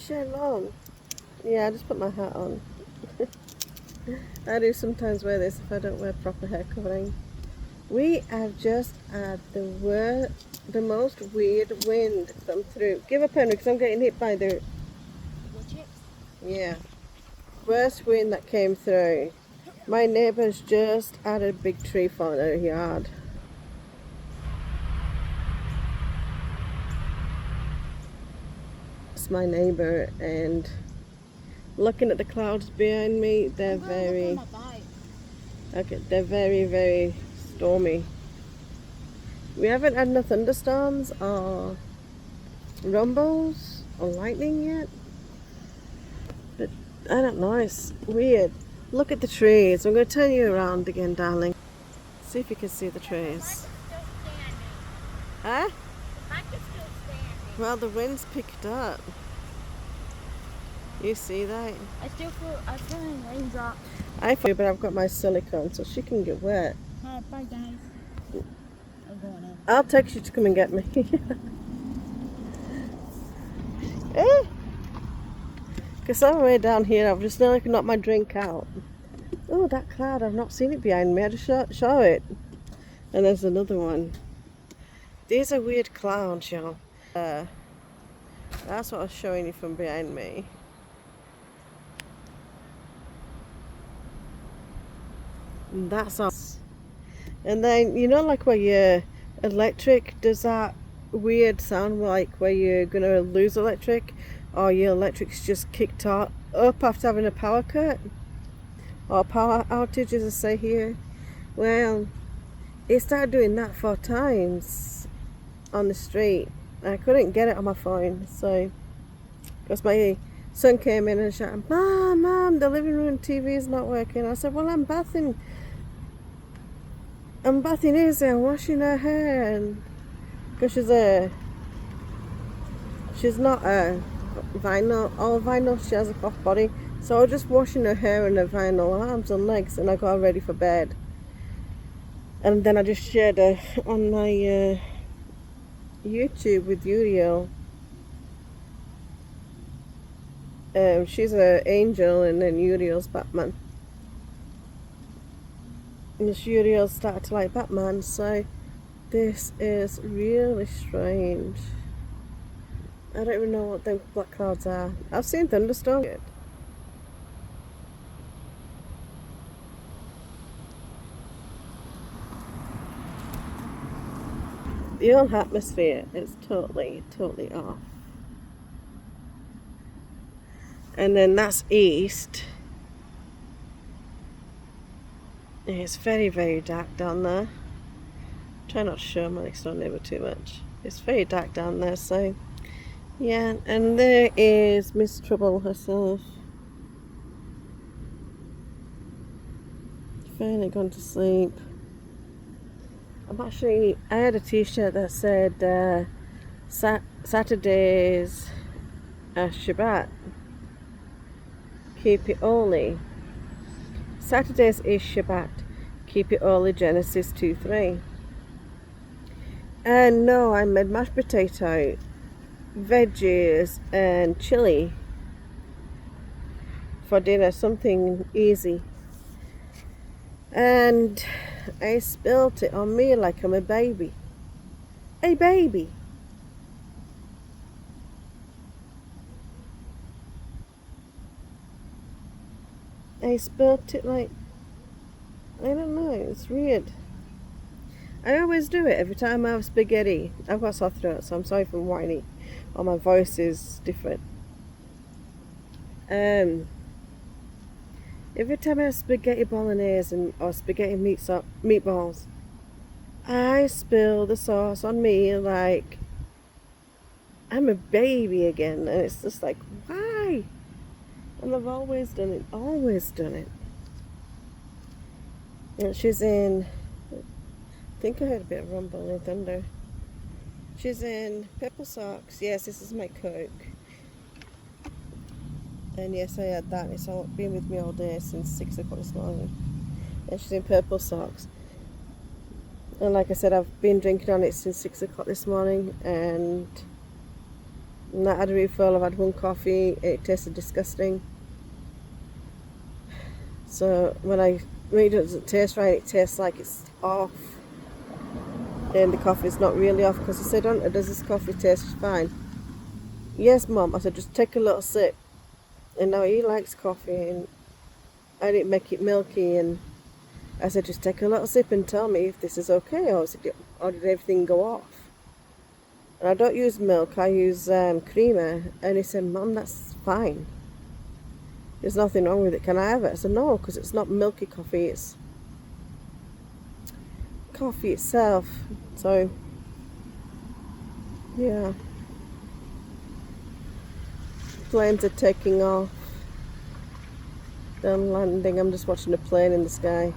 shirt on. Yeah, I just put my hat on. I do sometimes wear this if I don't wear proper hair covering. We have just had the most weird wind come through. Give up, Henry, because I'm getting hit by the... Wood chips? Yeah. Worst wind that came through. My neighbour's just had a big tree fall in her yard. It's my neighbour, and looking at the clouds behind me, they're very... Okay, they're very, very stormy. We haven't had no thunderstorms or rumbles or lightning yet. But I don't know, it's weird. Look at the trees. I'm going to turn you around again, darling. See if you can see the trees. Huh? Well, the wind's picked up. You see that? I feel like raindrops. I feel, but I've got my silicone so she can get wet. Alright, bye guys. I'm going in. I'll text you to come and get me. Eh? Because I'm way down here, I've just nearly knocked my drink out. Oh, that cloud, I've not seen it behind me. I just show it. And there's another one. These are weird clouds, y'all. That's what I was showing you from behind me. And that's us. And then, you know, like where your electric does that weird sound, like where you're going to lose electric, or your electric's just kicked up after having a power cut, or power outage, as I say here. Well, it started doing that 4 times on the street. I couldn't get it on my phone, so because my son came in and shouted, Mom, the living room TV is not working. I said, well, I'm bathing Izzy, I'm washing her hair, because she's not a vinyl, all vinyl, she has a cloth body, so I was just washing her hair and her vinyl arms and legs, and I got her ready for bed. And then I just shared her on my YouTube with Uriel. She's an angel, and then Uriel's Batman. And Uriel started to like Batman, so this is really strange. I don't even know what the black clouds are. I've seen thunderstorms. The whole atmosphere is totally off. And then that's east. It's very, very dark down there. Try not to show my next door neighbour too much. It's very dark down there, so yeah. And there is Miss Trouble herself. Finally gone to sleep. I had a t-shirt that said Saturdays are Shabbat. Keep it holy. Saturdays is Shabbat. Keep it holy, Genesis 2:3. And no, I made mashed potato, veggies, and chili for dinner, something easy. And I spilled it on me like I'm a baby. A baby. I spilled it like, I don't know, it's weird. I always do it every time I have spaghetti. I've got sore throat, so I'm sorry if I'm whiny, or my voice is different. Every time I have spaghetti bolognese or spaghetti meatballs, I spill the sauce on me like I'm a baby again, and it's just like, why? And I've always done it, And she's in, I think I heard a bit of rumble and thunder. She's in purple socks. Yes, this is my Coke. And yes, I had that. It's all been with me all day since 6 o'clock this morning. And she's in purple socks. And like I said, I've been drinking on it since 6 o'clock this morning. And And I had a refill, I've had one coffee, it tasted disgusting. So when it doesn't taste right, it tastes like it's off. And the coffee's not really off, because I said, does this coffee taste fine? Yes, Mum. I said, just take a little sip. And now he likes coffee, and I didn't make it milky, and I said, just take a little sip and tell me if this is okay, or did everything go off? And I don't use milk, I use creamer. And he said, Mum, that's fine. There's nothing wrong with it. Can I have it? I said, no, because it's not milky coffee, it's coffee itself. So, yeah. Planes are taking off. Done landing. I'm just watching a plane in the sky.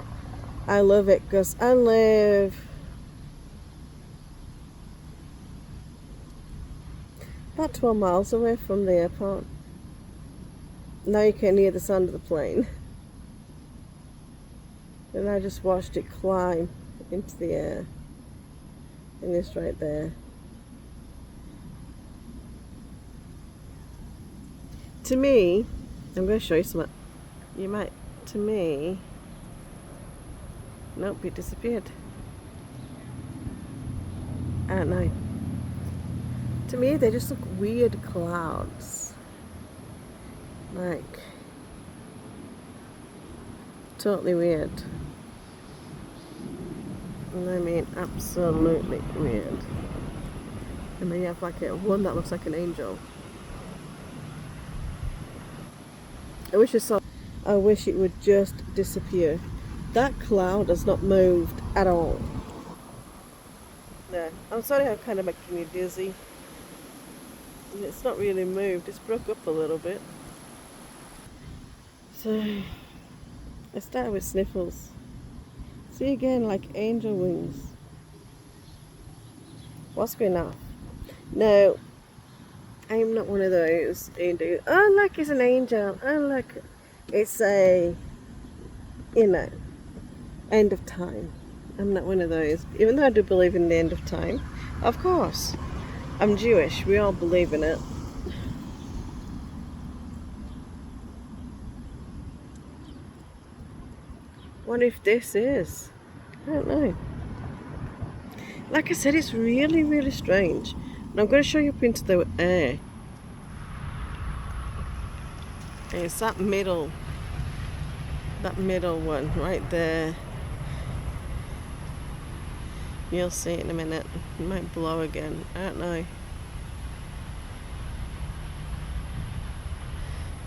I love it because I live about 12 miles away from the airport. Now you can hear the sound of the plane. And I just watched it climb into the air. And it's right there. To me, I'm going to show you something. You might, to me, nope, it disappeared. I don't know. To me, they just look weird clouds. Like, totally weird. And I mean, absolutely weird. And then you have like one that looks like an angel. I wish it would just disappear. That cloud has not moved at all. No, I'm sorry I'm kind of making you dizzy. It's not really moved, it's broke up a little bit. So, I started with sniffles. See again, like angel wings. What's going on? No, I'm not one of those who do, oh look, it's an angel. Oh look, it's a, end of time. I'm not one of those. Even though I do believe in the end of time. Of course. I'm Jewish. We all believe in it. What if this is? I don't know. Like I said, it's really, really strange. And I'm going to show you up into the air. And it's that middle one right there. You'll see it in a minute. It might blow again. I don't know.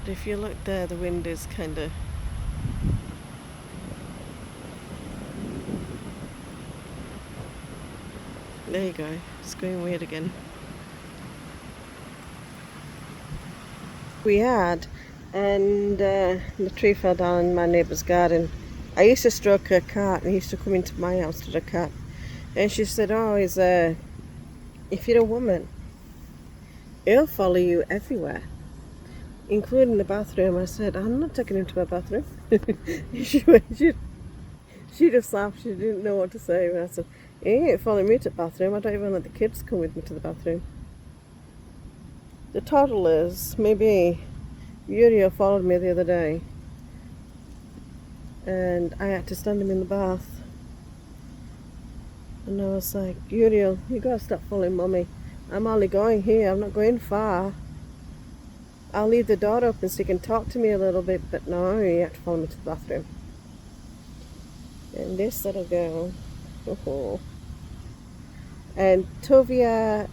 But if you look there, the wind is kind of... There you go. It's going weird again. We had, and the tree fell down in my neighbour's garden. I used to stroke her cat, and he used to come into my house to the cat. And she said, oh, if you're a woman, he'll follow you everywhere, including the bathroom. I said, I'm not taking him to my bathroom. She just laughed. She didn't know what to say. And I said, he ain't following me to the bathroom. I don't even let the kids come with me to the bathroom. The toddlers, maybe Uriel followed me the other day, and I had to stand him in the bath. And I was like, Uriel, you gotta stop following Mummy. I'm only going here, I'm not going far. I'll leave the door open so you can talk to me a little bit, but no, you have to follow me to the bathroom. And this little girl, oh. And Tovia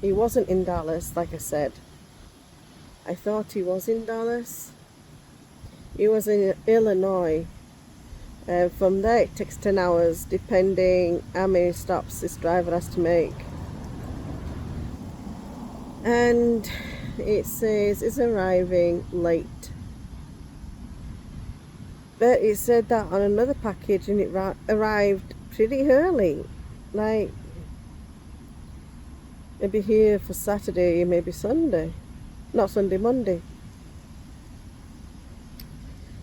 he wasn't in Dallas, like I said. I thought he was in Dallas. He was in Illinois. From there it takes 10 hours depending how many stops this driver has to make. And it says it's arriving late. But it said that on another package, and it arrived pretty early. Like, maybe here for Saturday, maybe Sunday. Not Sunday, Monday.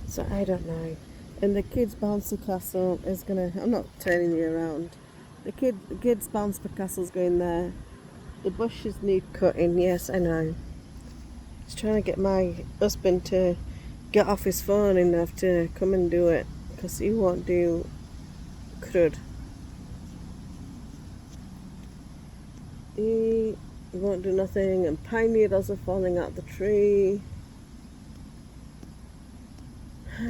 So I don't know. And the kids' bouncy castle is gonna, I'm not turning you around. The kids' bouncy castle is going there. The bushes need cutting, yes, I know. Just trying to get my husband to get off his phone enough to come and do it, because he won't do crud. He won't do nothing, and pine needles are falling out the tree. I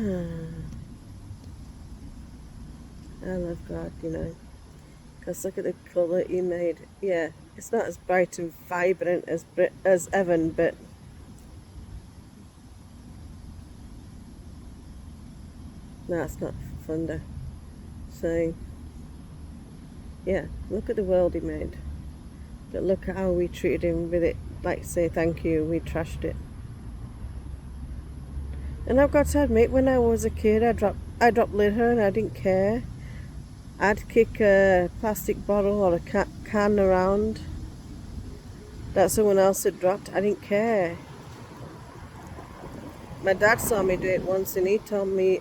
love God, you know. Because look at the colour he made. Yeah, it's not as bright and vibrant as Evan, but no, it's not thunder. So, yeah, look at the world he made. But look at how we treated him with it. Like, say thank you, we trashed it. And I've got to admit, when I was a kid, I dropped litter and I didn't care. I'd kick a plastic bottle or a can around that someone else had dropped. I didn't care. My dad saw me do it once and he told my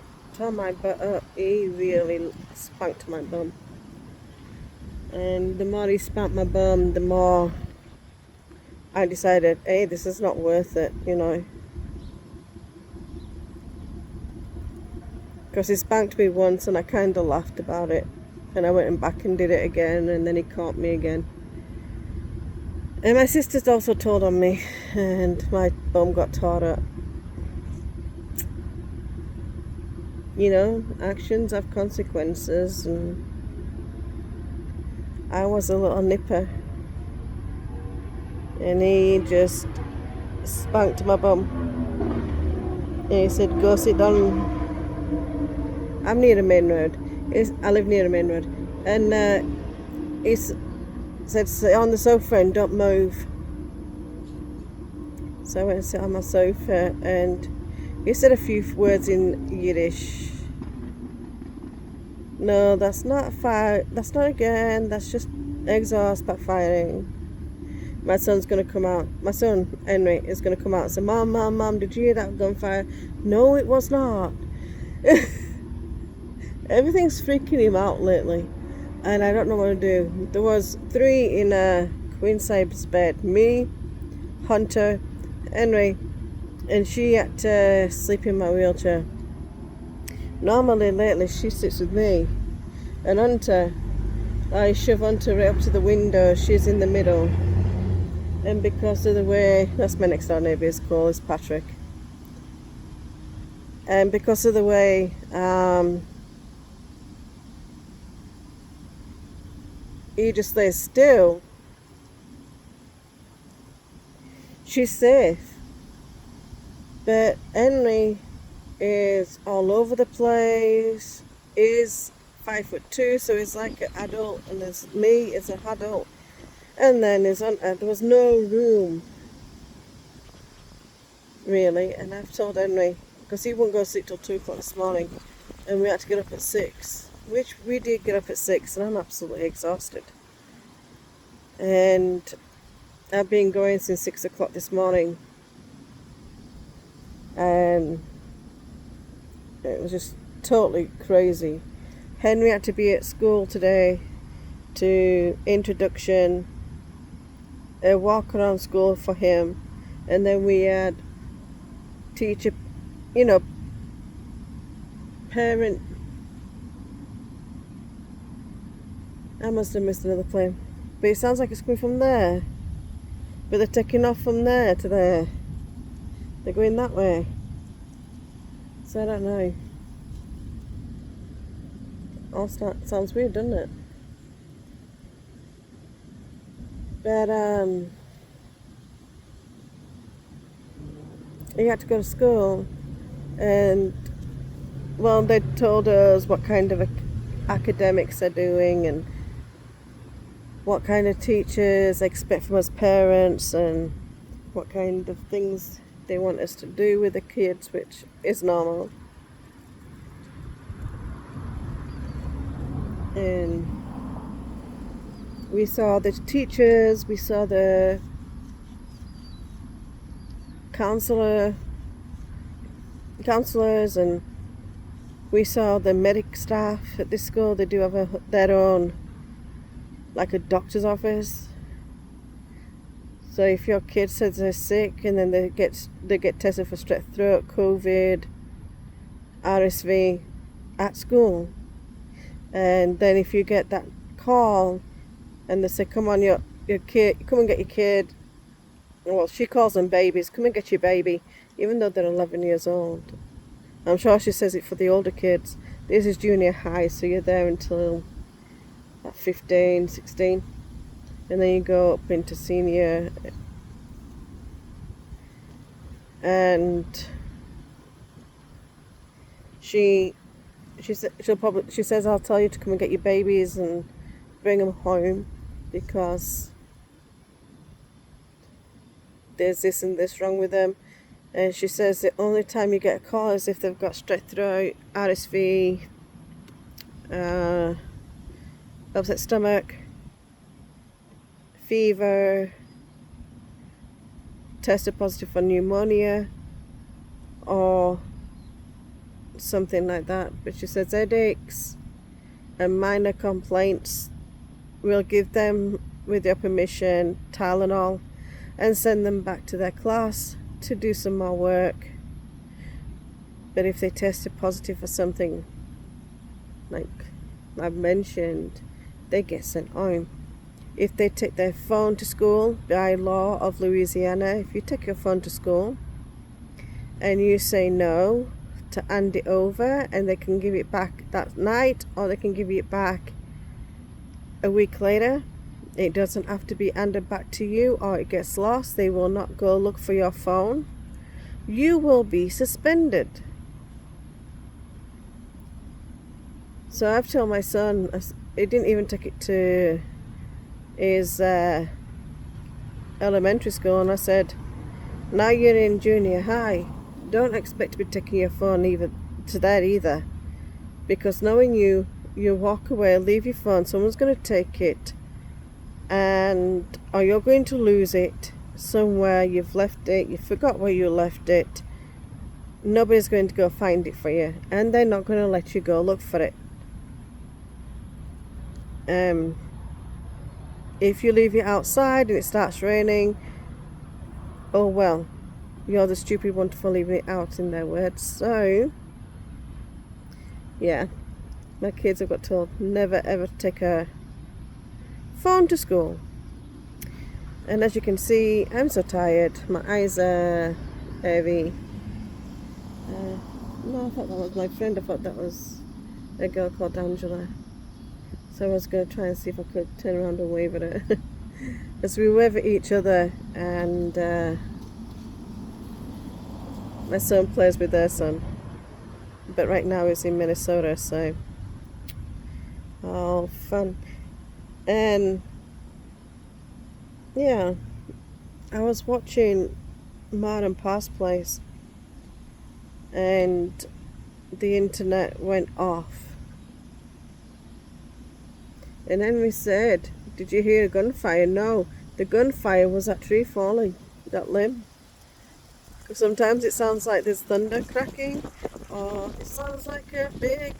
butt up. He really spanked my bum. And the more he spanked my bum, the more I decided, hey, this is not worth it, you know. Because he spanked me once and I kind of laughed about it. And I went back and did it again, and then he caught me again. And my sisters also told on me, and my bum got tore up. You know, actions have consequences, and I was a little nipper. And he just spanked my bum. And he said, go sit down. I'm near a main road. I live near a main road. And he said, sit on the sofa and don't move. So I went and sat on my sofa, and he said a few words in Yiddish. No, that's not fire. That's not again. That's just exhaust backfiring. My son's going to come out. My son, Henry, is going to come out and say, Mom, did you hear that gunfire? No, it was not. Everything's freaking him out lately, and I don't know what to do. There was 3 in a queen size bed. Me, Hunter, Henry, and she had to sleep in my wheelchair. Normally, lately, she sits with me. And Hunter, I shove Hunter right up to the window. She's in the middle. And because of the way, that's my next door neighbour, his call is Patrick. And because of the way he just lays still, she's safe. But Henry is all over the place, is 5'2", so he's like an adult, and there's me as an adult, and then there was no room really. And I've told Henry, because he wouldn't go to sleep till 2 o'clock this morning, and we had to get up at 6, which we did get up at 6, and I'm absolutely exhausted. And I've been going since 6 o'clock this morning, and it was just totally crazy. Henry had to be at school today to introduction, a walk around school for him, and then we had teacher, parent. I must have missed another plane, but it sounds like it's coming from there, but they're taking off from there to there. They're going that way, so I don't know. All sounds weird, doesn't it? But he had to go to school, and well, they told us what kind of academics they're doing and what kind of teachers they expect from us parents, and what kind of things they want us to do with the kids, which is normal. And we saw the teachers, we saw the counselors, and we saw the medic staff at this school. They do have their own, like a doctor's office. So if your kid says they're sick and then they get tested for strep throat, COVID, RSV at school, and then if you get that call and they say, come on, your kid, come and get your kid. Well, she calls them babies. Come and get your baby, even though they're 11 years old. I'm sure she says it for the older kids. This is junior high, so you're there until about 15, 16. And then you go up into senior. And she says, I'll tell you to come and get your babies and bring them home because there's this and this wrong with them. And she says the only time you get a call is if they've got strep throat, RSV, upset stomach, fever, tested positive for pneumonia, or something like that. But she says headaches and minor complaints, we'll give them, with your permission, Tylenol and send them back to their class to do some more work. But if they tested positive for something like I've mentioned, they get sent home. If they take their phone to school, by law of Louisiana, if you take your phone to school and you say no, to hand it over, and they can give it back that night or they can give it back a week later. It doesn't have to be handed back to you or it gets lost. They will not go look for your phone. You will be suspended. So I've told my son, he didn't even take it to his elementary school, and I said, now you're in junior high, don't expect to be taking your phone either, because knowing you walk away, leave your phone, someone's going to take it, or you're going to lose it somewhere. You've left it, you forgot where you left it, nobody's going to go find it for you, and they're not going to let you go look for it. If you leave it outside and it starts raining, oh well, you're the stupid one for leaving it out, in their words. So yeah, my kids have got told never ever take a phone to school. And as you can see, I'm so tired, my eyes are heavy. No, I thought that was my friend. I thought that was a girl called Angela. So I was going to try and see if I could turn around and wave at her. As we wave at each other, and my son plays with their son. But right now he's in Minnesota, so all fun. And yeah, I was watching Modern Past Place and the internet went off. And Henry said, did you hear a gunfire? No, the gunfire was that tree falling, that limb. Because sometimes it sounds like there's thunder cracking, or it sounds like a big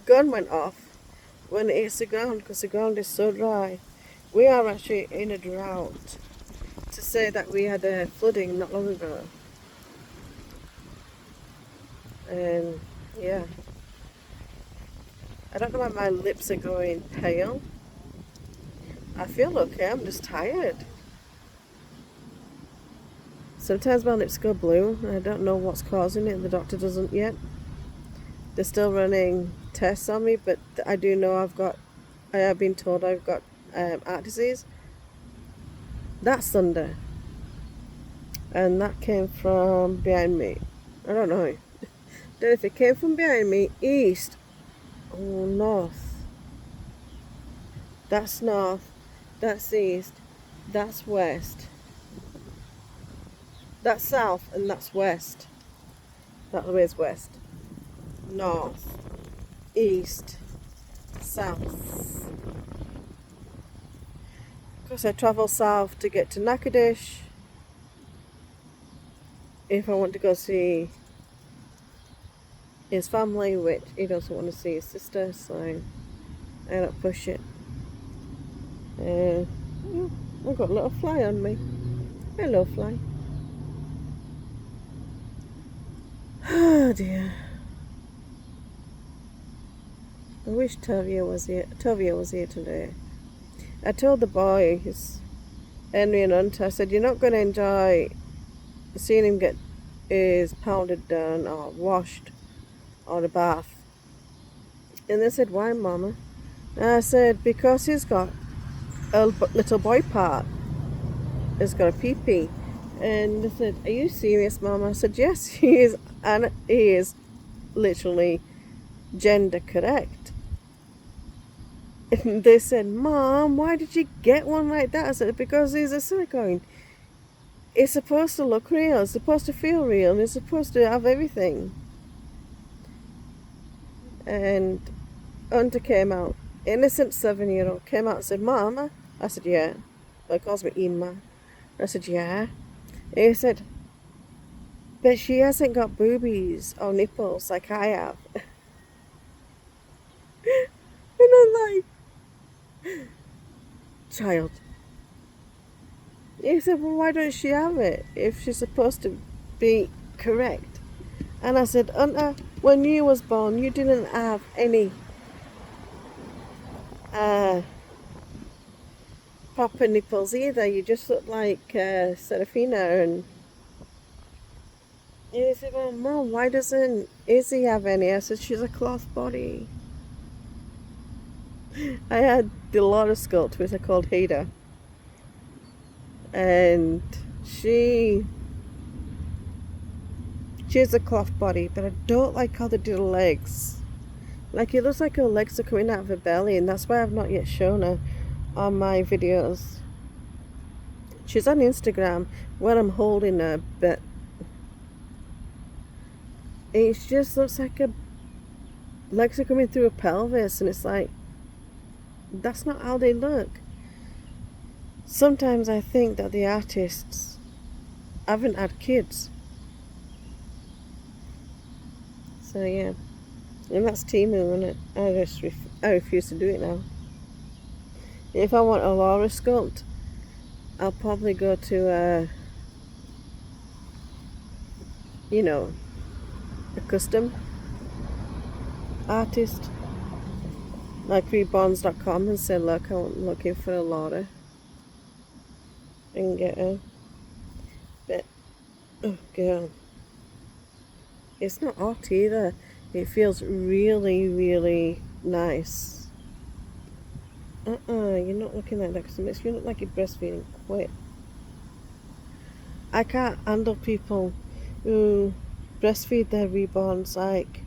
gun went off when it hits the ground, because the ground is so dry. We are actually in a drought, to say that we had a flooding not long ago. And yeah, I don't know why my lips are going pale. I feel okay, I'm just tired. Sometimes my lips go blue. I don't know what's causing it. The doctor doesn't yet. They're still running tests on me, but I do know I have been told I've got heart disease. That's thunder. And that came from behind me. I don't know. Don't know if it came from behind me, east or north. That's north. That's east. That's west. That's south, and that's west. That way is west. North. East. South. Of course, I travel south to get to Natchitoches if I want to go see his family, which he doesn't want to see his sister, so I don't push it. Yeah. I've got a little fly on me. Hello, fly. Oh dear. I wish Tovia was here. Tovia was here today. I told the boys, Henry and Hunter, I said, you're not going to enjoy seeing him get his powdered done or washed or a bath. And they said, why, Mama? And I said, because he's got a little boy part. He's got a pee-pee. And they said, are you serious, Mama? I said, yes, he is. And he is literally gender correct. And they said, Mom, why did you get one like that? I said, because he's a silicone. It's supposed to look real, it's supposed to feel real, and it's supposed to have everything. And Hunter came out, innocent 7-year-old, came out and said, Mama. I said, yeah. Well, he calls me Ima. I said, yeah. And he said, but she hasn't got boobies or nipples like I have. And I'm like, child. He said, well, why don't she have it if she's supposed to be correct? And I said, Hunter, when you was born, you didn't have any proper nipples either. You just looked like Seraphina. And he said, well, Mom, why doesn't Izzy have any? I said, she's a cloth body. I had the lot of sculpt with her called Hader. And she's a cloth body, but I don't like how they do the legs. Like, it looks like her legs are coming out of her belly, and that's why I've not yet shown her on my videos. She's on Instagram when I'm holding her, but it just looks like her legs are coming through her pelvis, and it's like, that's not how they look. Sometimes I think that the artists haven't had kids. So yeah, and that's Timu, isn't it? I refuse to do it now. If I want a Laura sculpt, I'll probably go to a custom artist like rebonds.com and say, look, I'm looking for a Laura, and get her. But oh girl, it's not hot either. It feels really, really nice. You're not looking like that, because it makes you look like you're breastfeeding. Quit. I can't handle people who breastfeed their reborns. Like,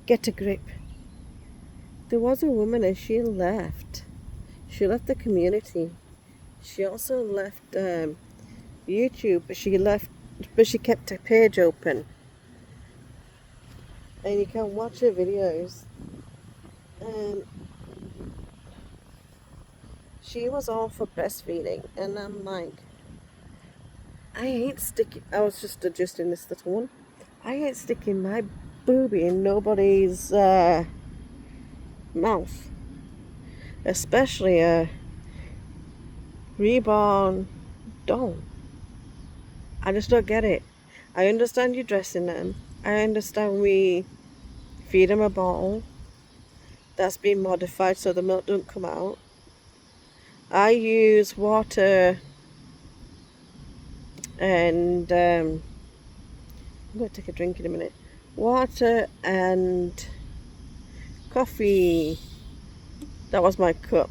get a grip. There was a woman and she left. She left the community. She also left YouTube, but she kept her page open. And you can watch her videos. She was all for breastfeeding, and I'm like, I was just adjusting this little one. I ain't sticking my boobie in nobody's mouth, especially a reborn doll. I just don't get it. I understand you dressing them. I understand we feed them a bottle that's been modified so the milk don't come out. I use water and I'm going to take a drink in a minute. Water and coffee. That was my cup.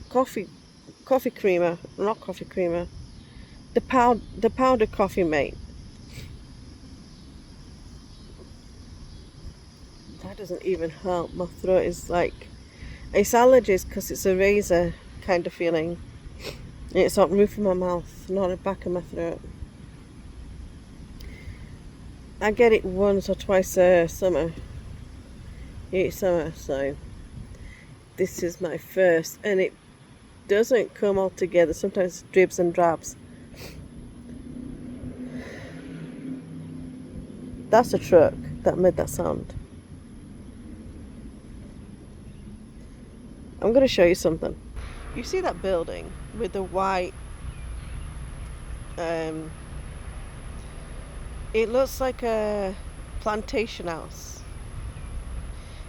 Coffee creamer, not coffee creamer. The powdered coffee mate. That doesn't even help. My throat is like, it's allergies because it's a razor kind of feeling. It's on the roof of my mouth, not the back of my throat. I get it once or twice a summer. Each summer, so this is my first, and it doesn't come all together. Sometimes dribs and drabs. That's a truck that made that sound. I'm going to show you something. You see that building with the white, it looks like a plantation house.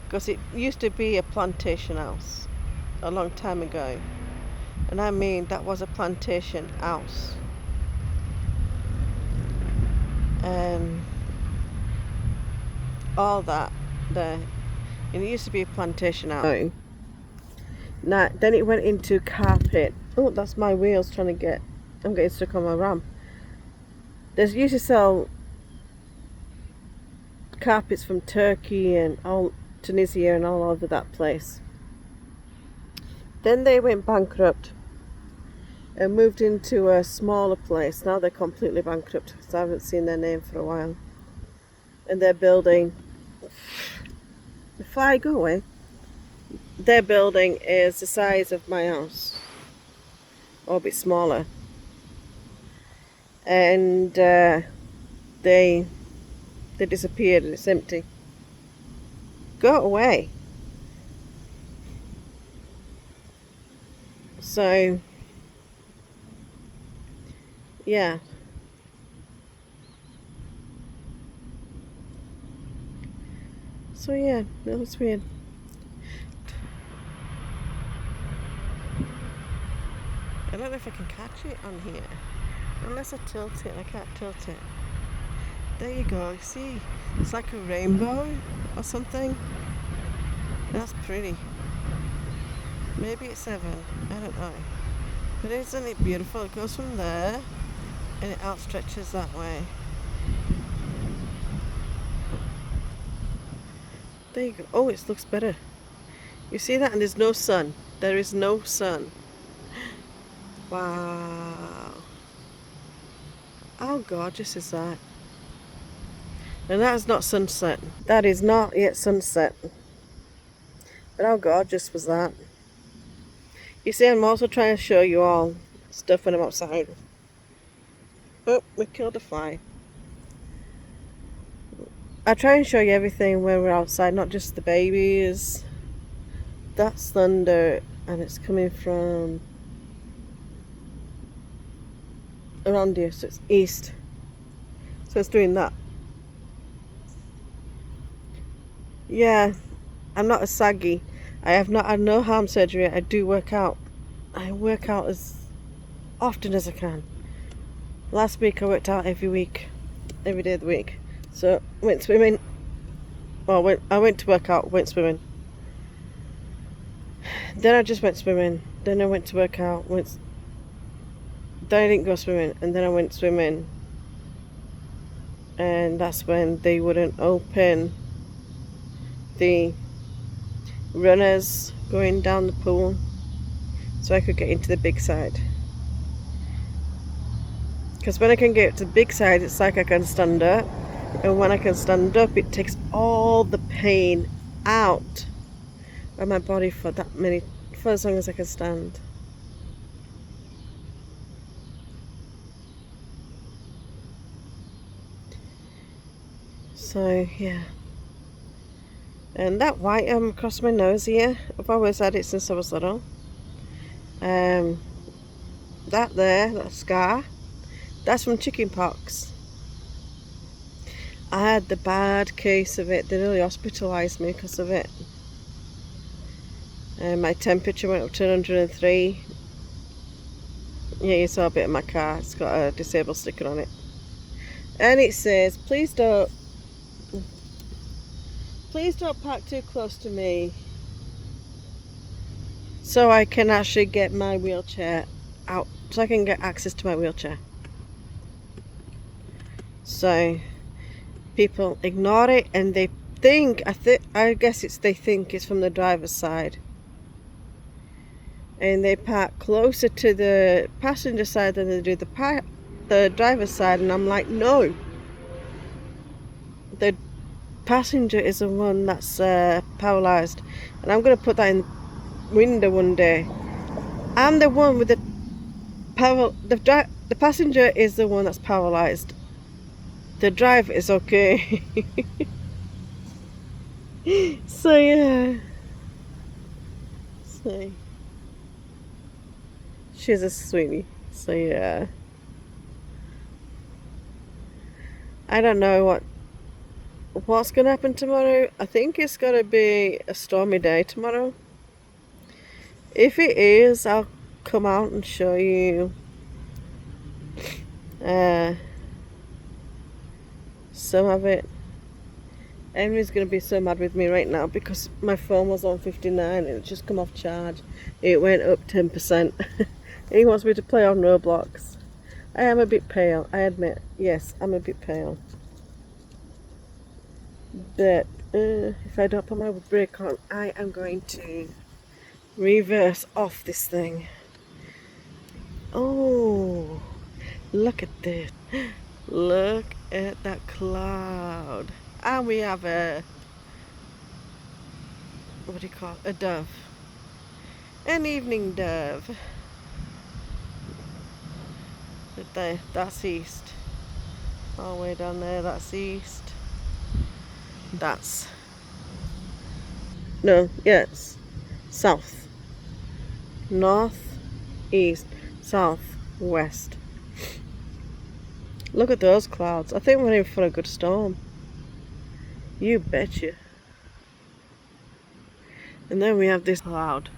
Because it used to be a plantation house a long time ago. And I mean, that was a plantation house. All that there. And it used to be a plantation house. Now, then it went into carpet. Oh, that's my wheels trying to get... I'm getting stuck on my ram. They used to sell carpets from Turkey and all Tunisia and all over that place. Then they went bankrupt and moved into a smaller place. Now they're completely bankrupt because I haven't seen their name for a while. And they're building... The fly, go away. Their building is the size of my house, or a bit smaller. And they disappeared and it's empty. Go away. So yeah. So yeah, that was weird. I don't know if I can catch it on here. Unless I tilt it, I can't tilt it. There you go, see? It's like a rainbow or something. That's pretty. Maybe it's 7, I don't know. But isn't it beautiful? It goes from there and it outstretches that way. There you go. Oh, it looks better. You see that? And there's no sun. There is no sun. Wow. How gorgeous is that? And that is not sunset. That is not yet sunset. But how gorgeous was that? You see, I'm also trying to show you all stuff when I'm outside. Oh, we killed a fly. I try and show you everything when we're outside, not just the babies. That's thunder, and it's coming from around here, so it's east. So it's doing that. Yeah, I'm not a saggy. I have not had no arm surgery. I do work out. I work out as often as I can. Last week I worked out every week, every day of the week. So went swimming. Well, I went to work out, went swimming. Then I just went swimming. Then I went to work out. Then I didn't go swimming, and then I went swimming. And that's when they wouldn't open the runners going down the pool, so I could get into the big side. Because when I can get to the big side, it's like I can stand up, and when I can stand up, it takes all the pain out of my body for as long as I can stand. So yeah. And that white across my nose here, I've always had it since I was little. That scar, that's from chicken pox. I had the bad case of it. They nearly hospitalised me because of it. My temperature went up to 103. Yeah, you saw a bit of my car. It's got a disabled sticker on it. And it says, please don't park too close to me, so I can actually get my wheelchair out, so I can get access to my wheelchair. So people ignore it, and they think, I guess they think it's from the driver's side, and they park closer to the passenger side than they do the driver's side. And I'm like, no, the passenger is the one that's paralyzed, and I'm going to put that in the window one day. I'm the one with the passenger is the one that's paralyzed. The driver is okay. So yeah. So She's a sweetie. So yeah. I don't know what's gonna happen tomorrow. I think it's gonna be a stormy day tomorrow. If it is, I'll come out and show you some of it. Henry's gonna be so mad with me right now because my phone was on 59 and it just come off charge. It went up 10%. He wants me to play on Roblox. I am a bit pale, I admit. Yes, I'm a bit pale. But if I don't put my brake on, I am going to reverse off this thing. Oh, look at this. Look at that cloud. And we have what do you call it? A dove. An evening dove. That's east. All the way down there, that's east. That's, no, yes, south. North, east, south, west. Look at those clouds. I think we're in for a good storm. You betcha. And then we have this cloud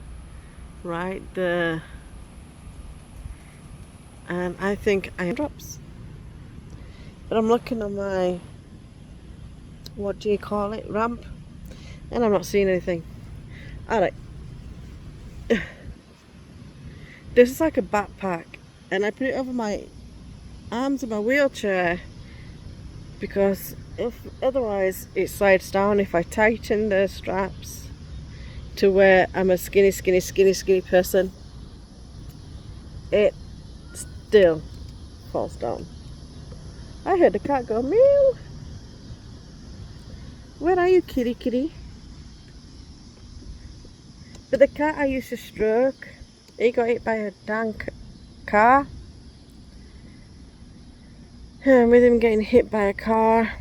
right there. And I think I drops. But I'm looking at my, what do you call it, ramp, and I'm not seeing anything. Alright. This is like a backpack, and I put it over my arms of my wheelchair because if otherwise it slides down if I tighten the straps to where I'm a skinny person. It still falls down. I heard the cat go meow. Where are you, kitty? But the cat I used to stroke, he got hit by a tank car. And with him getting hit by a car,